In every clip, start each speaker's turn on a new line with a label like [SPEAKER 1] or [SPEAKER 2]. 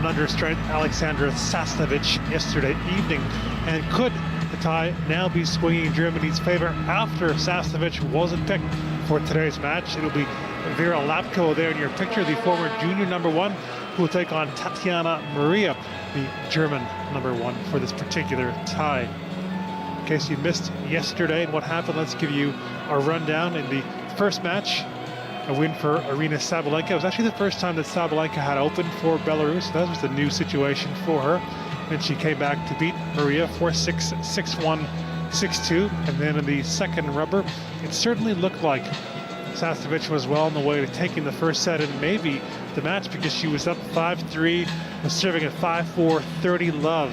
[SPEAKER 1] under strength Alexandra Sasnovich yesterday evening. And could the tie now be swinging Germany's favor after Sasnovich wasn't picked for today's match? It'll be Vera Lapko there in your picture, the former junior #1, who will take on Tatiana Maria, the German #1 for this particular tie. In case you missed yesterday and what happened, let's give you a rundown. In the first match, a win for Aryna Sabalenka. It was actually the first time that Sabalenka had opened for Belarus. That was a new situation for her. And she came back to beat Maria 4-6, 6-1, 6-2. And then in the second rubber, it certainly looked like Sasnovich was well on the way to taking the first set and maybe the match, because she was up 5-3, was serving at 5-4, 30 love.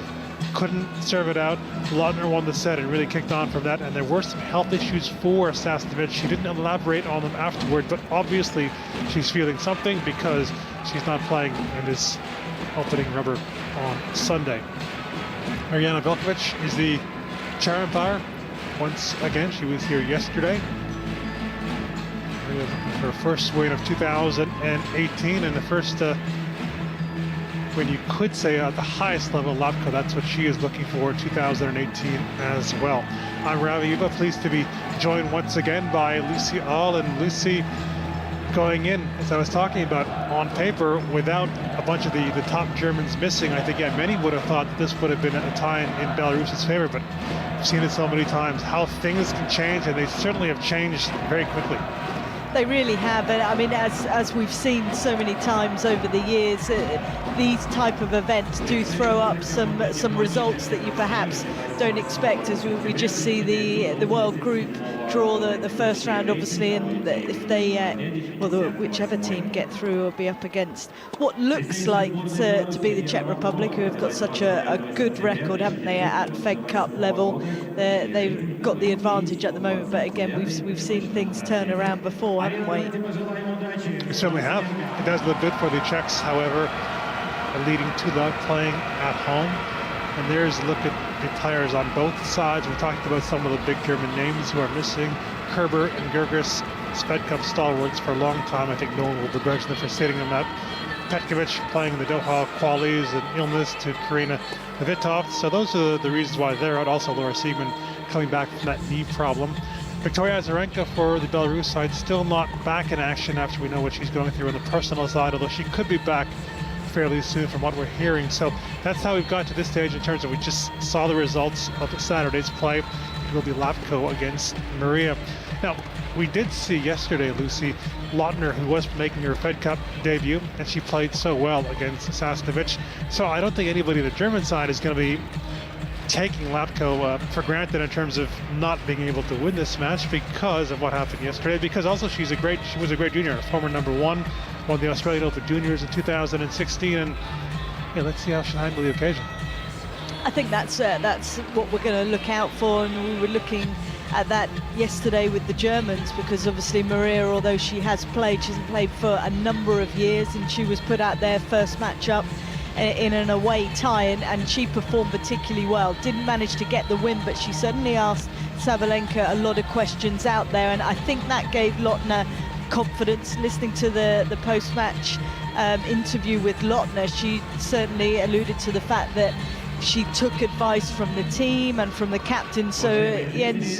[SPEAKER 1] Couldn't serve it out. Lautner won the set and really kicked on from that, and there were some health issues for Sasnovich. She didn't elaborate on them afterward, but obviously she's feeling something because she's not playing in this opening rubber on Sunday. Mariana Velkovic is the chair umpire. Once again, she was here yesterday. Her first win of 2018 and the first when you could say at the highest level, Lapko, that's what she is looking for in 2018 as well. I'm Ravi Yuba, pleased to be joined once again by Lucy Ahl. And Lucy, going in, as I was talking about, on paper, without a bunch of the top Germans missing, I think, yeah, many would have thought that this would have been a tie in Belarus's favor, but I've seen it so many times, how things can change, and they certainly have changed very quickly.
[SPEAKER 2] They really have, and I mean, as we've seen so many times over the years, these type of events do throw up some results that you perhaps don't expect. As we just see the world group draw the first round, obviously, and if they, whichever team get through, will be up against what looks like to be the Czech Republic, who have got such a good record, haven't they, at Fed Cup level? They've got the advantage at the moment, but again, we've seen things turn around before, haven't we?
[SPEAKER 1] We certainly have. It does look good for the Czechs, however, a leading 2-love playing at home. And there's a look at the tires on both sides. We talked about some of the big German names who are missing. Kerber and Gerges, Fed Cup stalwarts for a long time. I think no one will begrudge them for sitting them out. Petkovic playing the Doha qualies, and illness to Karina Kvitov. So those are the reasons why they're out. Also, Laura Siegman coming back from that knee problem. Victoria Azarenka for the Belarus side still not back in action after we know what she's going through on the personal side, although she could be back fairly soon from what we're hearing. So that's how we've got to this stage in terms of we just saw the results of Saturday's play. It will be Lapko against Maria. Now, we did see yesterday, Lucy, Lautner, who was making her Fed Cup debut, and she played so well against Sasnovich. So I don't think anybody on the German side is going to be taking Lapko for granted in terms of not being able to win this match because of what happened yesterday, because also she was a great junior, a former #1, won the Australian Open Juniors in 2016, and yeah, let's see how she'll handle the occasion.
[SPEAKER 2] I think that's what we're going to look out for, and we were looking at that yesterday with the Germans, because obviously Maria, although she hasn't played for a number of years, and she was put out there first match up in an away tie, and she performed particularly well. Didn't manage to get the win, but she certainly asked Sabalenka a lot of questions out there, and I think that gave Lautner confidence. Listening to the post-match interview with Lautner, she certainly alluded to the fact that she took advice from the team and from the captain, so Jens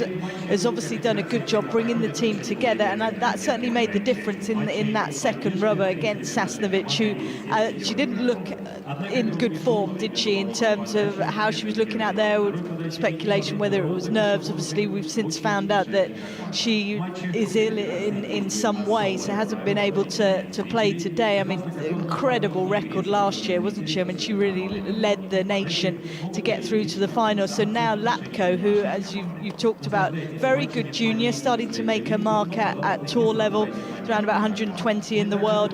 [SPEAKER 2] has obviously done a good job bringing the team together, and that certainly made the difference in that second rubber against Sasnovich, who she didn't look in good form, did she, in terms of how she was looking out there, with speculation whether it was nerves. Obviously we've since found out that she is ill in some way, so hasn't been able to play today. I mean, incredible record last year, wasn't she? I mean, she really led the nation to get through to the final. So now Lapko, who, as you've talked about, very good junior, starting to make her mark at tour level, around about 120 in the world,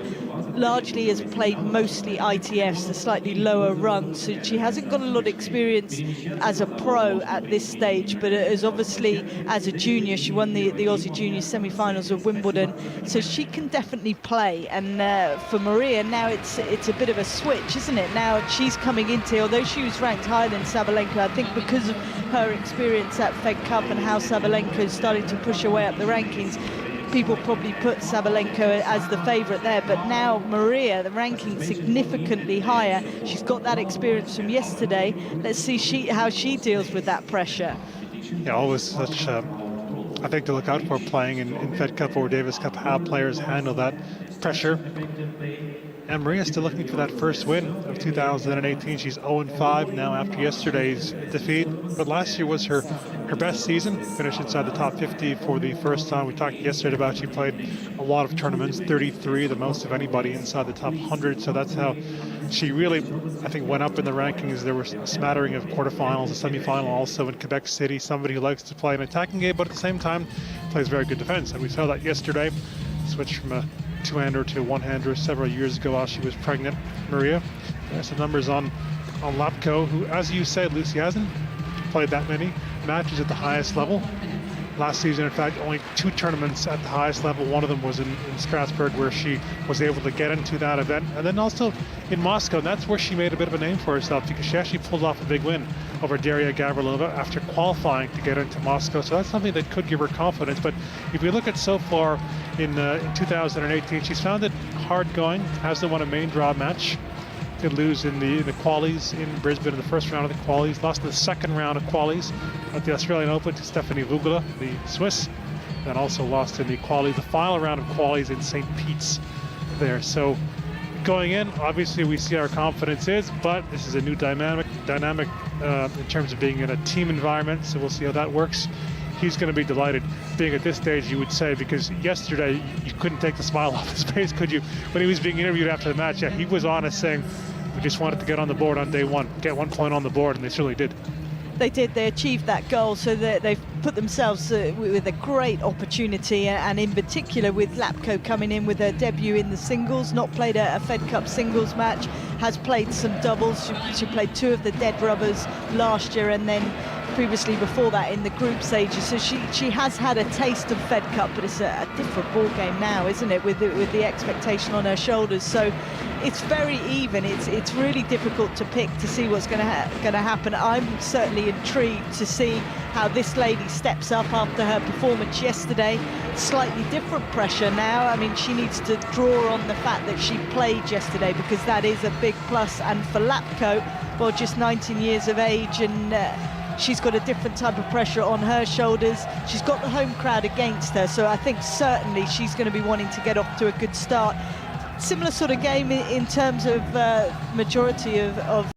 [SPEAKER 2] largely has played mostly ITFs, the slightly lower rung, so she hasn't got a lot of experience as a pro at this stage, but as obviously as a junior, she won the Aussie Junior semi-finals of Wimbledon, so she can definitely play. And for Maria, now it's a bit of a switch, isn't it? Now she's coming into, although she was ranked higher than Sabalenka, I think because of her experience at Fed Cup and how Sabalenka is starting to push her way up the rankings, people probably put Sabalenka as the favourite there, but now Maria, the ranking significantly higher. She's got that experience from yesterday. Let's see how she deals with that pressure.
[SPEAKER 1] Yeah, always such, I think, to look out for playing in Fed Cup or Davis Cup, how players handle that pressure. And Maria's still looking for that first win of 2018. She's 0-5 now after yesterday's defeat. But last year was her best season. Finished inside the top 50 for the first time. We talked yesterday about she played a lot of tournaments, 33, the most of anybody inside the top 100. So that's how she really, I think, went up in the rankings. There were a smattering of quarterfinals, a semifinal also in Quebec City. Somebody who likes to play an attacking game, but at the same time plays very good defense. And we saw that yesterday. Switched from a two-hander to a one-hander several years ago while she was pregnant. Maria, there's some numbers on Lapko, who, as you said, Lucy, hasn't played that many matches at the highest level. Last season, in fact, only 2 tournaments at the highest level. One of them was in Strasbourg, where she was able to get into that event. And then also in Moscow, and that's where she made a bit of a name for herself, because she actually pulled off a big win over Daria Gavrilova after qualifying to get into Moscow. So that's something that could give her confidence. But if we look at so far in 2018, she's found it hard going, hasn't won a main draw match. Did lose in the qualies in Brisbane in the first round of the qualies, lost in the second round of qualies at the Australian Open to Stephanie Vugula, the Swiss, then also lost in the final round of qualies in St. Pete's there. So going in, obviously we see our confidence is, but this is a new dynamic in terms of being in a team environment, so we'll see how that works. He's going to be delighted being at this stage, you would say, because yesterday you couldn't take the smile off his face, could you? When he was being interviewed after the match, yeah, he was honest, saying, we just wanted to get on the board on day one, get 1 point on the board, and they certainly did.
[SPEAKER 2] They did. They achieved that goal, so they've put themselves with a great opportunity, and in particular with Lapko coming in with her debut in the singles, not played a Fed Cup singles match, has played some doubles. She played 2 of the dead rubbers last year, and then previously before that in the group stages, so she has had a taste of Fed Cup, but it's a different ball game now, isn't it, with the expectation on her shoulders. So it's very even. It's really difficult to pick to see what's going to happen. I'm certainly intrigued to see how this lady steps up after her performance yesterday. Slightly different pressure now. I mean, she needs to draw on the fact that she played yesterday, because that is a big plus. And for Lapko, well, just 19 years of age, and she's got a different type of pressure on her shoulders. She's got the home crowd against her, so I think certainly she's going to be wanting to get off to a good start. Similar sort of game in terms of majority of